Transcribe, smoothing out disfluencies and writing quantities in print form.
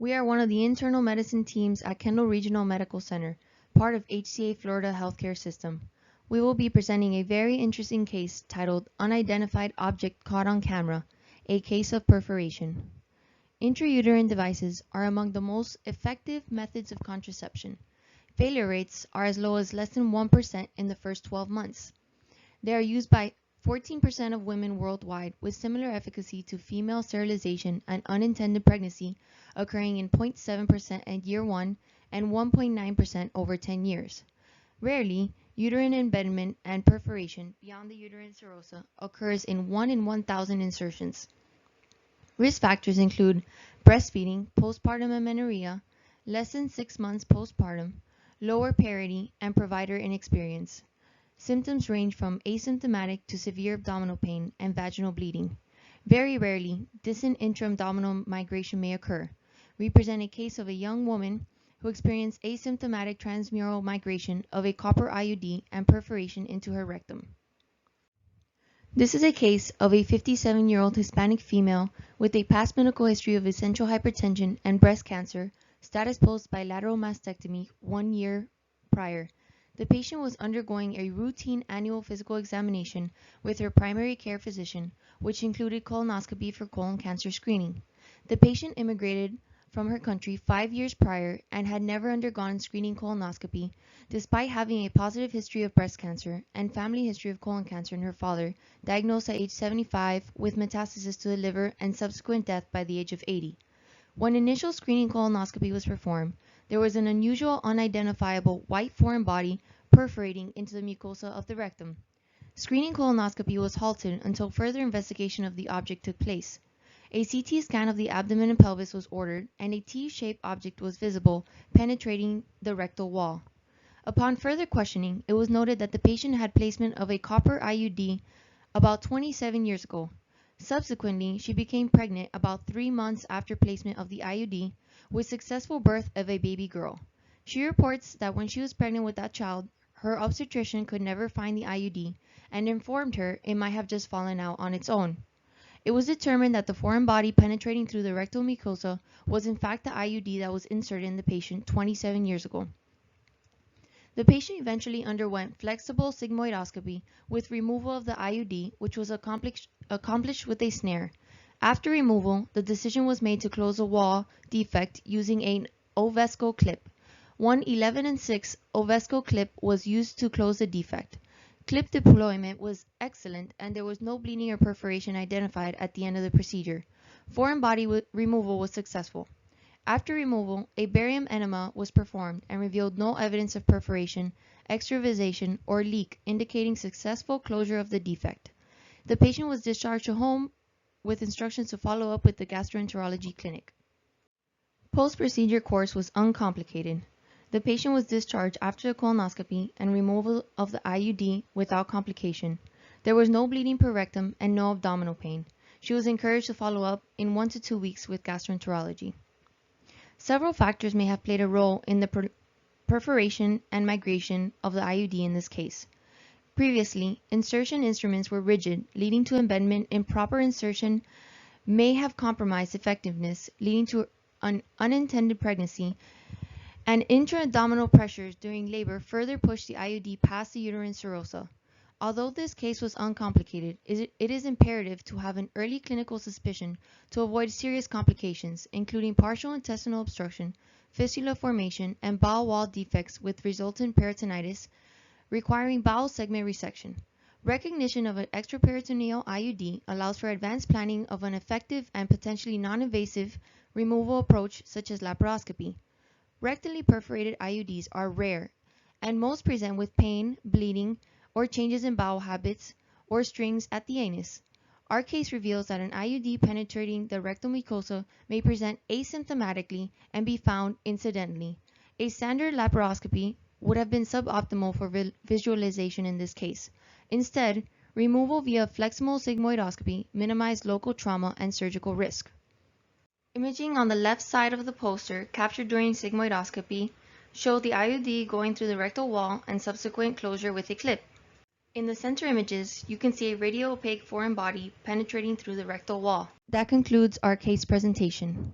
We are one of the internal medicine teams at Kendall Regional Medical Center, part of HCA Florida Healthcare System. We will be presenting a very interesting case titled Unidentified Object Caught on Camera, a Case of Perforation. Intrauterine devices are among the most effective methods of contraception. Failure rates are as low as less than 1% in the first 12 months. They are used by 14% of women worldwide, with similar efficacy to female sterilization and unintended pregnancy occurring in 0.7% at year 1 and 1.9% over 10 years. Rarely, uterine embedment and perforation beyond the uterine serosa occurs in 1 in 1,000 insertions. Risk factors include breastfeeding, postpartum amenorrhea, less than 6 months postpartum, lower parity, and provider inexperience. Symptoms range from asymptomatic to severe abdominal pain and vaginal bleeding. Very rarely, distant intraabdominal migration may occur. We present a case of a young woman who experienced asymptomatic transmural migration of a copper IUD and perforation into her rectum. This is a case of a 57-year-old Hispanic female with a past medical history of essential hypertension and breast cancer, status post bilateral mastectomy 1 year prior. The patient was undergoing a routine annual physical examination with her primary care physician, which included colonoscopy for colon cancer screening. The patient immigrated from her country 5 years prior and had never undergone screening colonoscopy, despite having a positive history of breast cancer and family history of colon cancer in her father, diagnosed at age 75 with metastasis to the liver and subsequent death by the age of 80. When initial screening colonoscopy was performed, there was an unusual, unidentifiable white foreign body perforating into the mucosa of the rectum. Screening colonoscopy was halted until further investigation of the object took place. A CT scan of the abdomen and pelvis was ordered, and a T-shaped object was visible penetrating the rectal wall. Upon further questioning, it was noted that the patient had placement of a copper IUD about 27 years ago. Subsequently, she became pregnant about 3 months after placement of the IUD, with successful birth of a baby girl. She reports that when she was pregnant with that child, her obstetrician could never find the IUD and informed her it might have just fallen out on its own. It was determined that the foreign body penetrating through the rectal mucosa was in fact the IUD that was inserted in the patient 27 years ago. The patient eventually underwent flexible sigmoidoscopy with removal of the IUD, which was accomplished with a snare. After removal, the decision was made to close a wall defect using an Ovesco clip. One 11-6 Ovesco clip was used to close the defect. Clip deployment was excellent, and there was no bleeding or perforation identified at the end of the procedure. Foreign body removal was successful. After removal, a barium enema was performed and revealed no evidence of perforation, extravasation, or leak, indicating successful closure of the defect. The patient was discharged to home with instructions to follow up with the gastroenterology clinic. Post-procedure course was uncomplicated. The patient was discharged after the colonoscopy and removal of the IUD without complication. There was no bleeding per rectum and no abdominal pain. She was encouraged to follow up in 1 to 2 weeks with gastroenterology. Several factors may have played a role in the perforation and migration of the IUD in this case. Previously, insertion instruments were rigid, leading to embedment. Improper insertion may have compromised effectiveness, leading to an unintended pregnancy, and intra-abdominal pressures during labor further pushed the IUD past the uterine serosa. Although this case was uncomplicated, it is imperative to have an early clinical suspicion to avoid serious complications, including partial intestinal obstruction, fistula formation, and bowel wall defects with resultant peritonitis, requiring bowel segment resection. Recognition of an extraperitoneal IUD allows for advanced planning of an effective and potentially non-invasive removal approach such as laparoscopy. Rectally perforated IUDs are rare, and most present with pain, bleeding, or changes in bowel habits or strings at the anus. Our case reveals that an IUD penetrating the rectal mucosa may present asymptomatically and be found incidentally. A standard laparoscopy would have been suboptimal for visualization in this case. Instead, removal via flexible sigmoidoscopy minimized local trauma and surgical risk. Imaging on the left side of the poster, captured during sigmoidoscopy, showed the IUD going through the rectal wall and subsequent closure with a clip. In the center images, you can see a radio-opaque foreign body penetrating through the rectal wall. That concludes our case presentation.